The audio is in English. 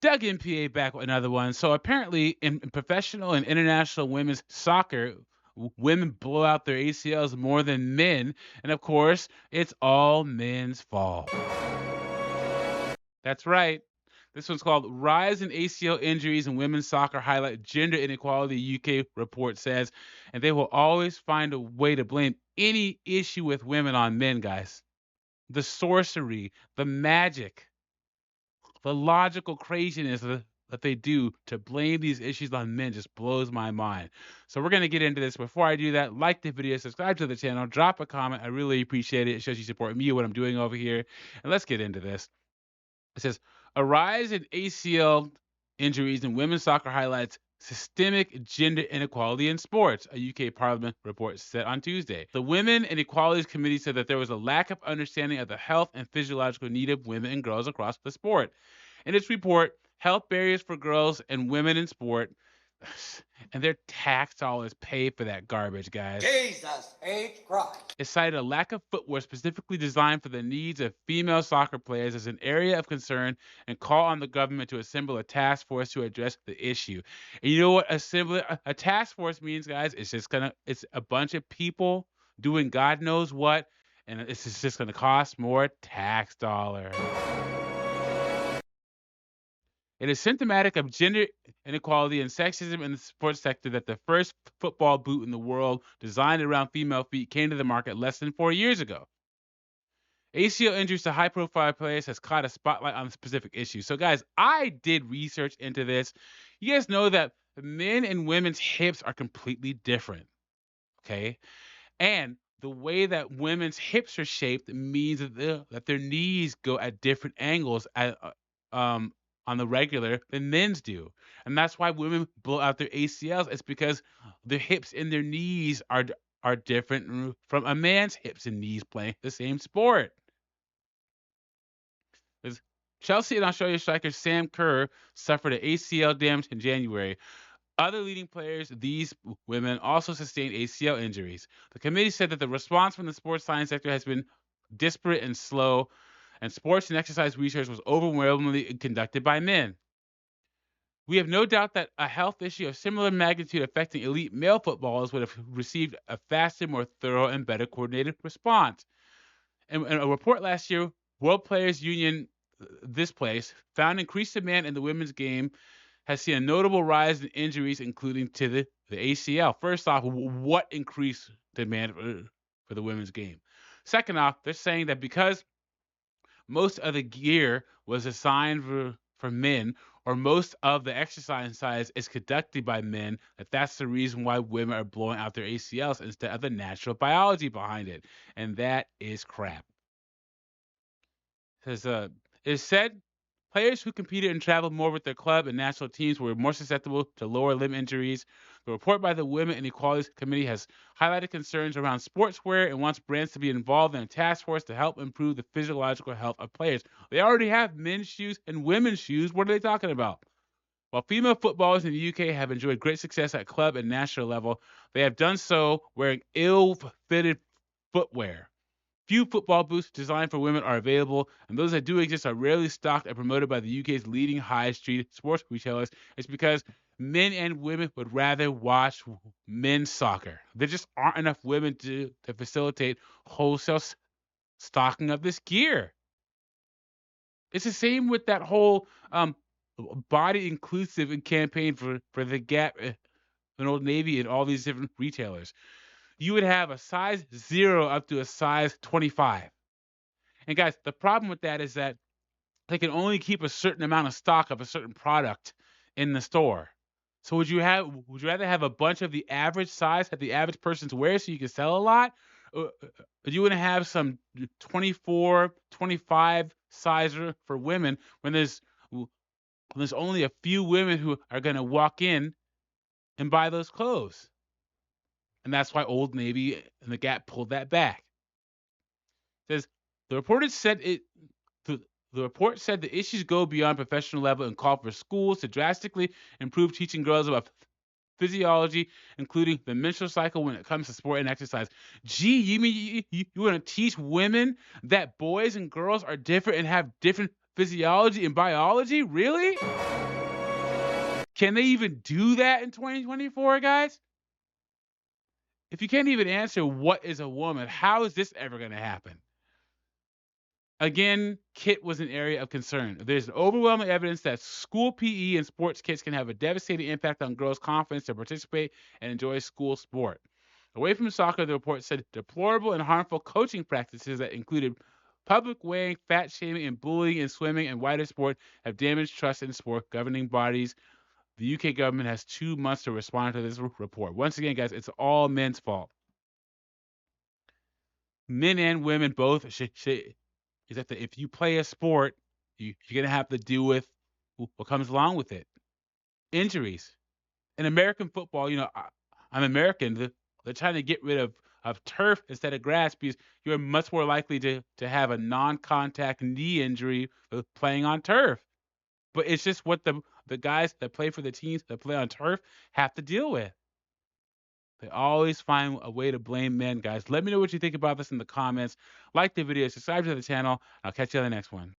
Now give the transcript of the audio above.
Doug MPA back with another one. So apparently, in professional and international women's soccer, women blow out their ACLs more than men, and of course, it's all men's fault. That's right. This one's called Rise in ACL Injuries in Women's Soccer Highlight Gender Inequality, UK report says, and they will always find a way to blame any issue with women on men, guys. The sorcery, the magic, the logical craziness that they do to blame these issues on men just blows my mind. So we're going to get into this. Before I do that, like the video, subscribe to the channel, drop a comment. I really appreciate it. It shows you support me and what I'm doing over here. And let's get into this. It says a rise in ACL injuries in women's soccer highlights systemic gender inequality in sports, a UK Parliament report said on Tuesday. The Women and Equalities Committee said that there was a lack of understanding of the health and physiological need of women and girls across the sport. In its report, Health Barriers for Girls and Women in Sport, and their tax dollars pay for that garbage, guys. Jesus H. Christ. It cited a lack of footwear specifically designed for the needs of female soccer players as an area of concern and call on the government to assemble a task force to address the issue. And you know what a task force means, guys? It's a bunch of people doing God knows what, and it's just gonna cost more tax dollars. It is symptomatic of gender inequality and sexism in the sports sector that the first football boot in the world designed around female feet came to the market less than 4 years ago. ACL injuries to high profile players has caught a spotlight on the specific issue. So, guys, I did research into this. You guys know that men and women's hips are completely different. Okay. And the way that women's hips are shaped means that their knees go at different angles on the regular than men's do. And that's why women blow out their ACLs. It's because their hips and their knees are different from a man's hips and knees playing the same sport. As Chelsea and Australia striker Sam Kerr suffered an ACL damage in January. Other leading players, these women, also sustained ACL injuries. The committee said that the response from the sports science sector has been disparate and slow, and sports and exercise research was overwhelmingly conducted by men. We have no doubt that a health issue of similar magnitude affecting elite male footballers would have received a faster, more thorough, and better coordinated response. In a report last year, World Players Union, this place, found increased demand in the women's game has seen a notable rise in injuries, including to the ACL. First off, what increased demand for the women's game? Second off, they're saying that because most of the gear was assigned for men, or most of the exercise size is conducted by men, that's the reason why women are blowing out their ACLs instead of the natural biology behind it. And that is crap. It is said players who competed and traveled more with their club and national teams were more susceptible to lower limb injuries. The report by the Women and Equalities Committee has highlighted concerns around sportswear and wants brands to be involved in a task force to help improve the physiological health of players. They already have men's shoes and women's shoes. What are they talking about? While female footballers in the UK have enjoyed great success at club and national level, they have done so wearing ill-fitted footwear. Few football boots designed for women are available, and those that do exist are rarely stocked and promoted by the UK's leading high street sports retailers. It's because men and women would rather watch men's soccer. There just aren't enough women to facilitate wholesale stocking of this gear. It's the same with that whole body inclusive campaign for the Gap and Old Navy and all these different retailers. You would have a size 0 up to a size 25. And guys, the problem with that is that they can only keep a certain amount of stock of a certain product in the store. So would you rather have a bunch of the average size that the average person's wear so you can sell a lot? Or you want to have some 24, 25 size for women when there's only a few women who are going to walk in and buy those clothes? And that's why Old Navy and the Gap pulled that back. It says the report said the issues go beyond professional level and call for schools to drastically improve teaching girls about physiology, including the menstrual cycle when it comes to sport and exercise. Gee, you mean you want to teach women that boys and girls are different and have different physiology and biology? Really? Can they even do that in 2024, guys? If you can't even answer what is a woman, how is this ever going to happen? Again, kit was an area of concern. There's overwhelming evidence that school PE and sports kits can have a devastating impact on girls' confidence to participate and enjoy school sport. Away from soccer, the report said deplorable and harmful coaching practices that included public weighing, fat shaming, and bullying in swimming and wider sport have damaged trust in sport governing bodies. The UK government has 2 months to respond to this report. Once again, guys, it's all men's fault. Men and women both is that if you play a sport, you're gonna have to deal with what comes along with it. Injuries. In American football, I'm American. They're trying to get rid of turf instead of grass because you're much more likely to have a non-contact knee injury playing on turf. But it's just what the guys that play for the teams that play on turf have to deal with. They always find a way to blame men, guys. Let me know what you think about this in the comments. Like the video, subscribe to the channel. I'll catch you on the next one.